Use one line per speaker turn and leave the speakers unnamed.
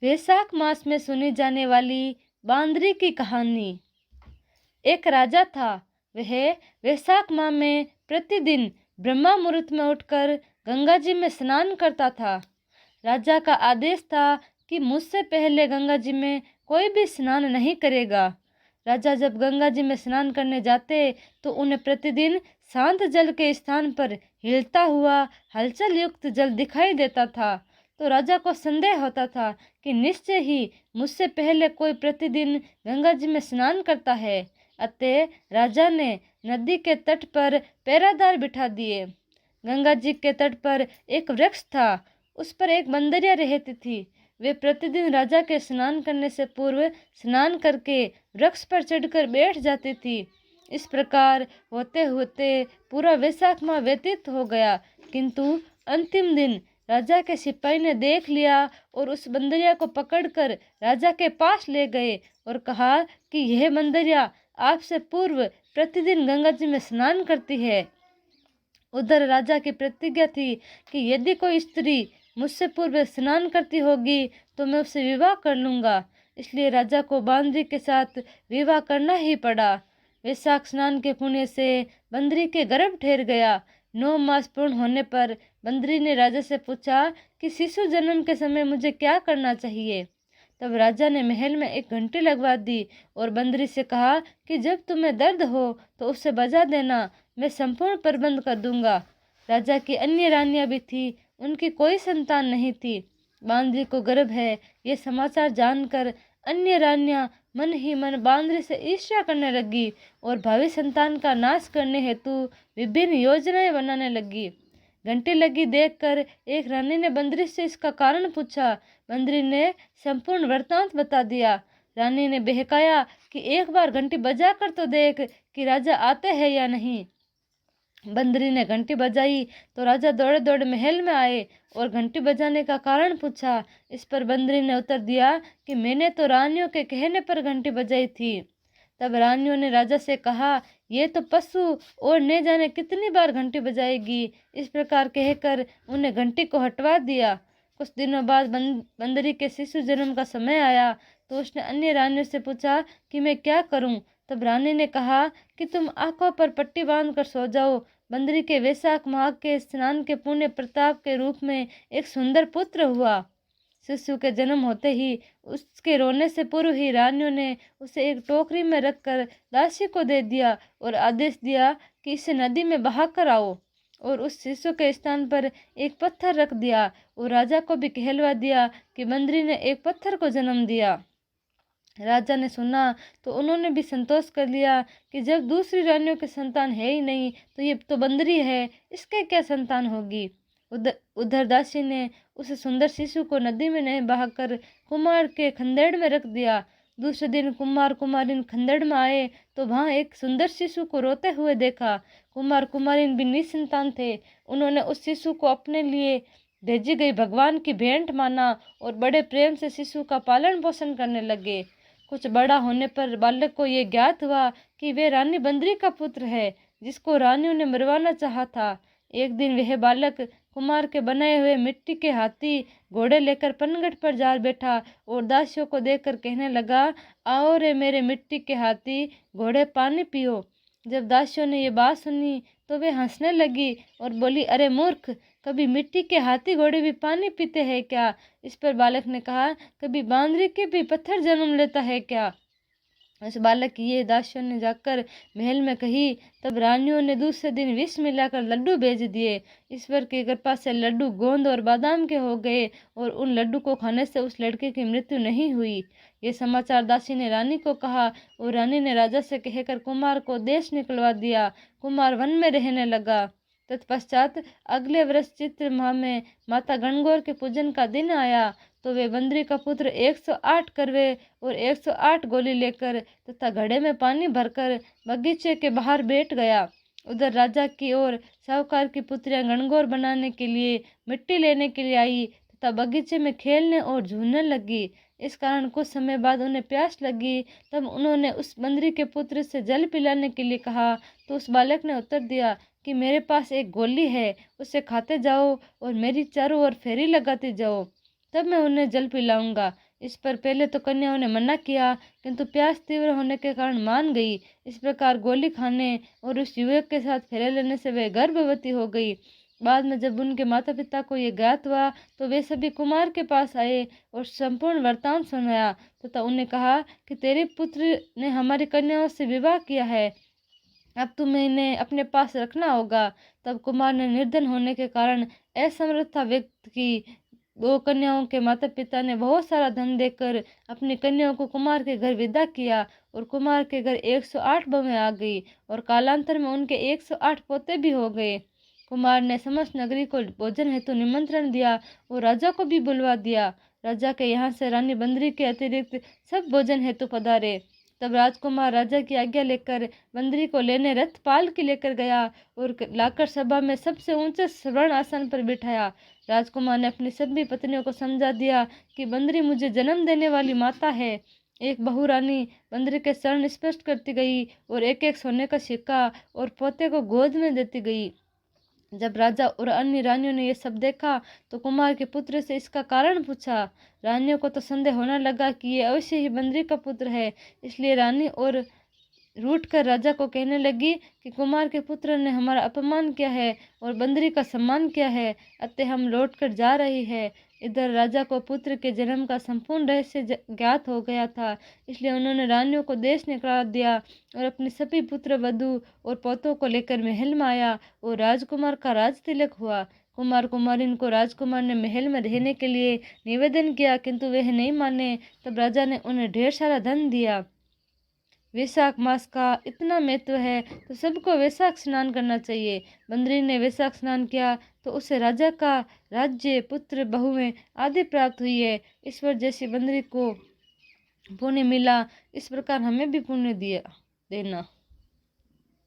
वैशाख मास में सुनी जाने वाली बांदरी की कहानी। एक राजा था। वह वैशाख माह में प्रतिदिन ब्रह्मा मुहूर्त में उठकर गंगा जी में स्नान करता था। राजा का आदेश था कि मुझसे पहले गंगा जी में कोई भी स्नान नहीं करेगा। राजा जब गंगा जी में स्नान करने जाते तो उन्हें प्रतिदिन शांत जल के स्थान पर हिलता हुआ हलचल युक्त जल दिखाई देता था। तो राजा को संदेह होता था कि निश्चय ही मुझसे पहले कोई प्रतिदिन गंगा जी में स्नान करता है। अतः राजा ने नदी के तट पर पहरादार बिठा दिए। गंगा जी के तट पर एक वृक्ष था। उस पर एक बंदरिया रहती थी। वे प्रतिदिन राजा के स्नान करने से पूर्व स्नान करके वृक्ष पर चढ़कर बैठ जाती थी। इस प्रकार होते होते पूरा वैशाख माह व्यतीत हो गया, किंतु अंतिम दिन राजा के सिपाही ने देख लिया और उस बंदरिया को पकड़कर राजा के पास ले गए और कहा कि यह बंदरिया आपसे पूर्व प्रतिदिन गंगा जी में स्नान करती है। उधर राजा की प्रतिज्ञा थी कि यदि कोई स्त्री मुझसे पूर्व स्नान करती होगी तो मैं उससे विवाह कर लूँगा। इसलिए राजा को बांदरी के साथ विवाह करना ही पड़ा। वैशाख स्नान के पुण्य से बंदरी के गर्भ ठहर गया। 9 मास पूर्ण होने पर बंदरी ने राजा से पूछा कि शिशु जन्म के समय मुझे क्या करना चाहिए। तब राजा ने महल में एक घंटी लगवा दी और बंदरी से कहा कि जब तुम्हें दर्द हो तो उसे बजा देना, मैं संपूर्ण प्रबंध कर दूंगा। राजा की अन्य रानियां भी थी, उनकी कोई संतान नहीं थी। बांदरी को गर्भ है ये समाचार जानकर अन्य रानियां मन ही मन बांदरी से ईर्ष्या करने लगी और भावी संतान का नाश करने हेतु विभिन्न योजनाएं बनाने लगी। घंटी लगी देखकर एक रानी ने बंदरी से इसका कारण पूछा। बंदरी ने संपूर्ण वृत्तांत बता दिया। रानी ने बहकाया कि एक बार घंटी बजा कर तो देख कि राजा आते हैं या नहीं। बंदरी ने घंटी बजाई तो राजा दौड़े दौड़े महल में आए और घंटी बजाने का कारण पूछा। इस पर बंदरी ने उत्तर दिया कि मैंने तो रानियों के कहने पर घंटी बजाई थी। तब रानियों ने राजा से कहा, ये तो पशु और न जाने कितनी बार घंटी बजाएगी। इस प्रकार कहकर उन्हें घंटी को हटवा दिया। कुछ दिनों बाद बंदरी के शिशु जन्म का समय आया तो उसने अन्य रानियों से पूछा कि मैं क्या करूं। तब रानी ने कहा कि तुम आंखों पर पट्टी बांध कर सो जाओ। बंदरी के वैशाख माह के स्नान के पुण्य प्रताप के रूप में एक सुंदर पुत्र हुआ। शिशु के जन्म होते ही उसके रोने से पूर्व ही रानियों ने उसे एक टोकरी में रखकर दासी को दे दिया और आदेश दिया कि इसे नदी में बहा कर आओ, और उस शिशु के स्थान पर एक पत्थर रख दिया और राजा को भी कहलवा दिया कि बंदरी ने एक पत्थर को जन्म दिया। राजा ने सुना तो उन्होंने भी संतोष कर लिया कि जब दूसरी रानियों की संतान है ही नहीं तो ये तो बंदरी है, इसके क्या संतान होगी। उधर दासी ने उस सुंदर शिशु को नदी में नहीं बहाकर कुम्हार के खंदेड़ में रख दिया। दूसरे दिन कुम्हार कुम्हारिन खंदेड़ में आए तो वहाँ एक सुंदर शिशु को रोते हुए देखा। कुम्हार कुम्हारिन भी निसंतान थे। उन्होंने उस शिशु को अपने लिए भेजी गई भगवान की भेंट माना और बड़े प्रेम से शिशु का पालन पोषण करने लगे। कुछ बड़ा होने पर बालक को ये ज्ञात हुआ कि वे रानी बंदरी का पुत्र है, जिसको रानियों ने मरवाना चाहा था। एक दिन वह बालक कुमार के बनाए हुए मिट्टी के हाथी घोड़े लेकर पनघट पर जा बैठा और दासियों को देखकर कहने लगा, आओ रे मेरे मिट्टी के हाथी घोड़े, पानी पियो। जब दासियों ने ये बात सुनी तो वे हंसने लगी और बोली, अरे मूर्ख, कभी मिट्टी के हाथी घोड़े भी पानी पीते हैं क्या। इस पर बालक ने कहा, कभी बांदरी के भी पत्थर जन्म लेता है क्या। उस बालक की ये दासियों ने जाकर महल में कही। तब रानियों ने दूसरे दिन विष मिलाकर लड्डू भेज दिए। ईश्वर की कृपा से लड्डू गोंद और बादाम के हो गए और उन लड्डू को खाने से उस लड़के की मृत्यु नहीं हुई। ये समाचार दासी ने रानी को कहा और रानी ने राजा से कहकर कुमार को देश निकलवा दिया। कुमार वन में रहने लगा। तत्पश्चात अगले वर्ष चित्र माह में माता गणगौर के पूजन का दिन आया तो वे बंदरी का पुत्र 108 करवे और 108 गोली लेकर तथा घड़े में पानी भरकर बगीचे के बाहर बैठ गया। उधर राजा की ओर साहूकार की पुत्रियां गणगौर बनाने के लिए मिट्टी लेने के लिए आई तथा बगीचे में खेलने और झूलने लगी। इस कारण कुछ समय बाद उन्हें प्यास लगी। तब उन्होंने उस बंदरी के पुत्र से जल पिलाने के लिए कहा तो उस बालक ने उत्तर दिया कि मेरे पास एक गोली है, उसे खाते जाओ और मेरी चारों ओर फेरी लगाते जाओ। तब मैं उन्हें जल पिलाऊंगा। इस पर पहले तो कन्याओं ने मना किया, किंतु प्यास तीव्र होने के कारण मान गई। इस प्रकार गोली खाने और उस युवक के साथ फेरे लेने से वे गर्भवती हो गई। बाद में जब उनके माता पिता को ये ज्ञात हुआ तो वे सभी कुमार के पास आए और संपूर्ण वृत्तांत सुनाया तथा उन्हें कहा कि तेरे पुत्र ने हमारी कन्याओं से विवाह किया है, अब तुम्हें इन्हें अपने पास रखना होगा। तब कुमार ने निर्धन होने के कारण असमर्थता व्यक्त की। दो कन्याओं के माता पिता ने बहुत सारा धन देकर अपनी कन्याओं को कुमार के घर विदा किया और कुमार के घर 108 बहुएं आ गई और कालांतर में उनके 108 पोते भी हो गए। कुमार ने समस्त नगरी को भोजन हेतु निमंत्रण दिया और राजा को भी बुलवा दिया। राजा के यहाँ से रानी बंदरी के अतिरिक्त सब भोजन हेतु पधारे। तब राजकुमार राजा की आज्ञा लेकर बंदरी को लेने रथ पालकी लेकर गया और लाकर सभा में सबसे ऊंचे स्वर्ण आसन पर बिठाया। राजकुमार ने अपनी सभी पत्नियों को समझा दिया कि बंदरी मुझे जन्म देने वाली माता है। एक बहू रानी बंदरी के चरण स्पर्श करती गई और एक एक सोने का सिक्का और पोते को गोद में देती गई। जब राजा और अन्य रानियों ने यह सब देखा तो कुमार के पुत्र से इसका कारण पूछा। रानियों को तो संदेह होने लगा कि ये अवश्य ही बंदरी का पुत्र है, इसलिए रानी और रूठ कर राजा को कहने लगी कि कुमार के पुत्र ने हमारा अपमान किया है और बंदरी का सम्मान किया है, अतः हम लौट कर जा रही है। इधर राजा को पुत्र के जन्म का संपूर्ण रहस्य ज्ञात हो गया था, इसलिए उन्होंने रानियों को देश निकाल दिया और अपने सभी पुत्र वधु और पोतों को लेकर महल में आया और राजकुमार का राज तिलक हुआ। कुमार कुमारिन को राजकुमार ने महल में रहने के लिए निवेदन किया, किंतु वह नहीं माने। तब राजा ने उन्हें ढेर सारा धन दिया। वैशाख मास का इतना महत्व है तो सबको वैशाख स्नान करना चाहिए। बंदरी ने वैशाख स्नान किया तो उसे राजा का राज्य, पुत्र, बहुएं आदि प्राप्त हुई है। ईश्वर जैसी बंदरी को पुण्य मिला, इस प्रकार हमें भी पुण्य दिया देना।